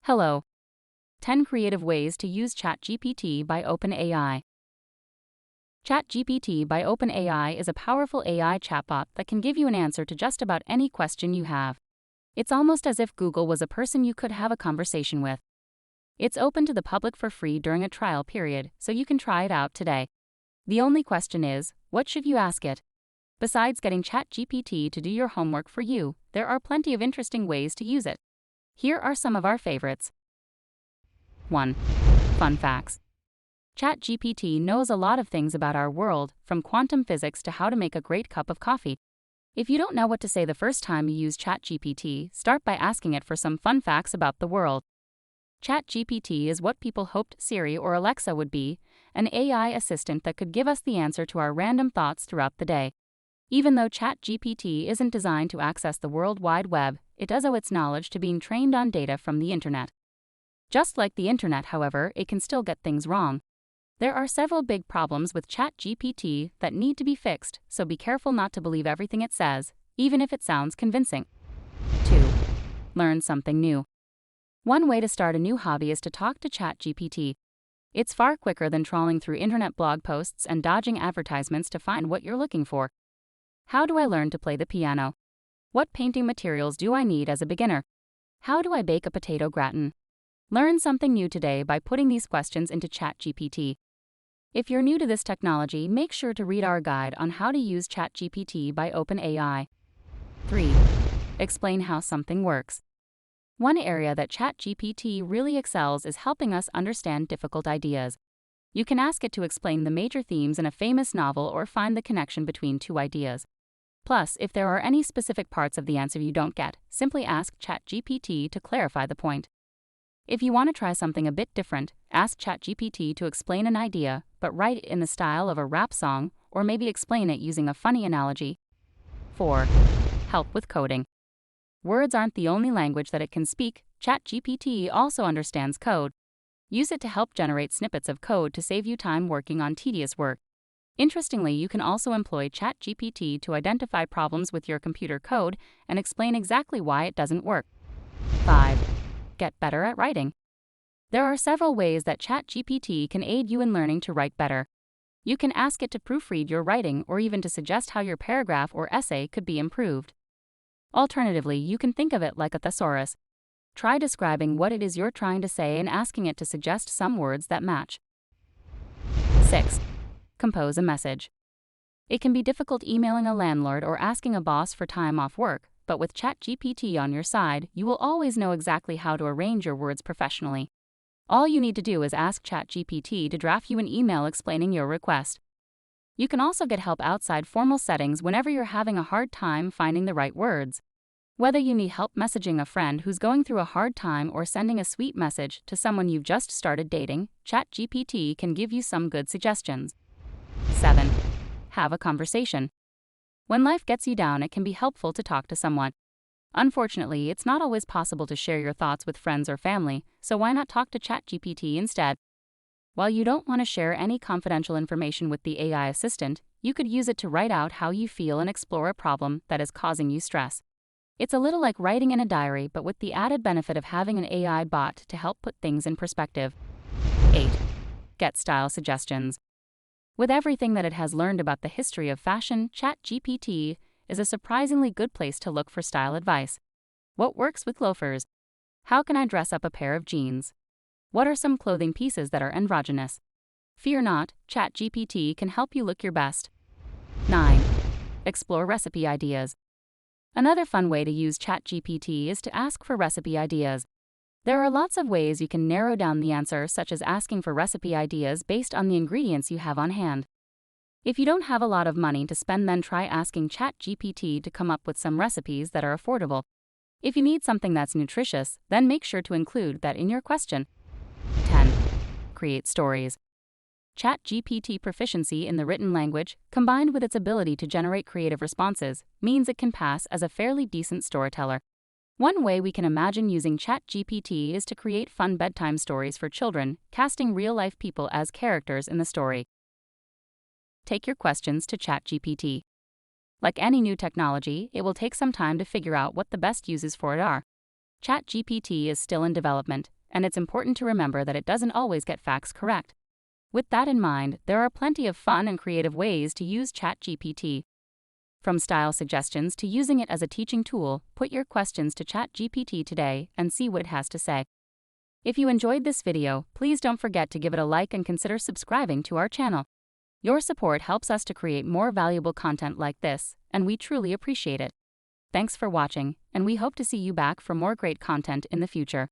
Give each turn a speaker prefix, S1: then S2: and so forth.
S1: Hello. 10 Creative Ways to Use ChatGPT by OpenAI. ChatGPT by OpenAI is a powerful AI chatbot that can give you an answer to just about any question you have. It's almost as if Google was a person you could have a conversation with. It's open to the public for free during a trial period, so you can try it out today. The only question is, what should you ask it? Besides getting ChatGPT to do your homework for you, there are plenty of interesting ways to use it. Here are some of our favorites. 1. Fun facts. ChatGPT knows a lot of things about our world, from quantum physics to how to make a great cup of coffee. If you don't know what to say the first time you use ChatGPT, start by asking it for some fun facts about the world. ChatGPT is what people hoped Siri or Alexa would be, an AI assistant that could give us the answer to our random thoughts throughout the day. Even though ChatGPT isn't designed to access the World Wide Web, it does owe its knowledge to being trained on data from the internet. Just like the internet, however, it can still get things wrong. There are several big problems with ChatGPT that need to be fixed, so be careful not to believe everything it says, even if it sounds convincing. 2. Learn something new. One way to start a new hobby is to talk to ChatGPT. It's far quicker than trawling through internet blog posts and dodging advertisements to find what you're looking for. How do I learn to play the piano? What painting materials do I need as a beginner? How do I bake a potato gratin? Learn something new today by putting these questions into ChatGPT. If you're new to this technology, make sure to read our guide on how to use ChatGPT by OpenAI. 3. Explain how something works. One area that ChatGPT really excels is helping us understand difficult ideas. You can ask it to explain the major themes in a famous novel or find the connection between two ideas. Plus, if there are any specific parts of the answer you don't get, simply ask ChatGPT to clarify the point. If you want to try something a bit different, ask ChatGPT to explain an idea, but write it in the style of a rap song, or maybe explain it using a funny analogy. 4. Help with coding. Words aren't the only language that it can speak. ChatGPT also understands code. Use it to help generate snippets of code to save you time working on tedious work. Interestingly, you can also employ ChatGPT to identify problems with your computer code and explain exactly why it doesn't work. 5. Get better at writing. There are several ways that ChatGPT can aid you in learning to write better. You can ask it to proofread your writing or even to suggest how your paragraph or essay could be improved. Alternatively, you can think of it like a thesaurus. Try describing what it is you're trying to say and asking it to suggest some words that match. 6. Compose a message. It can be difficult emailing a landlord or asking a boss for time off work, but with ChatGPT on your side, you will always know exactly how to arrange your words professionally. All you need to do is ask ChatGPT to draft you an email explaining your request. You can also get help outside formal settings whenever you're having a hard time finding the right words. Whether you need help messaging a friend who's going through a hard time or sending a sweet message to someone you've just started dating, ChatGPT can give you some good suggestions. 7. Have a conversation. When life gets you down, it can be helpful to talk to someone. Unfortunately, it's not always possible to share your thoughts with friends or family, so why not talk to ChatGPT instead? While you don't want to share any confidential information with the AI assistant, you could use it to write out how you feel and explore a problem that is causing you stress. It's a little like writing in a diary, but with the added benefit of having an AI bot to help put things in perspective. 8. Get style suggestions. With everything that it has learned about the history of fashion, ChatGPT is a surprisingly good place to look for style advice. What works with loafers? How can I dress up a pair of jeans? What are some clothing pieces that are androgynous? Fear not, ChatGPT can help you look your best. 9. Explore recipe ideas. Another fun way to use ChatGPT is to ask for recipe ideas. There are lots of ways you can narrow down the answer, such as asking for recipe ideas based on the ingredients you have on hand. If you don't have a lot of money to spend, then try asking ChatGPT to come up with some recipes that are affordable. If you need something that's nutritious, then make sure to include that in your question. 10. Create stories. ChatGPT proficiency in the written language, combined with its ability to generate creative responses, means it can pass as a fairly decent storyteller. One way we can imagine using ChatGPT is to create fun bedtime stories for children, casting real-life people as characters in the story. Take your questions to ChatGPT. Like any new technology, it will take some time to figure out what the best uses for it are. ChatGPT is still in development, and it's important to remember that it doesn't always get facts correct. With that in mind, there are plenty of fun and creative ways to use ChatGPT. From style suggestions to using it as a teaching tool, put your questions to ChatGPT today and see what it has to say. If you enjoyed this video, please don't forget to give it a like and consider subscribing to our channel. Your support helps us to create more valuable content like this, and we truly appreciate it. Thanks for watching, and we hope to see you back for more great content in the future.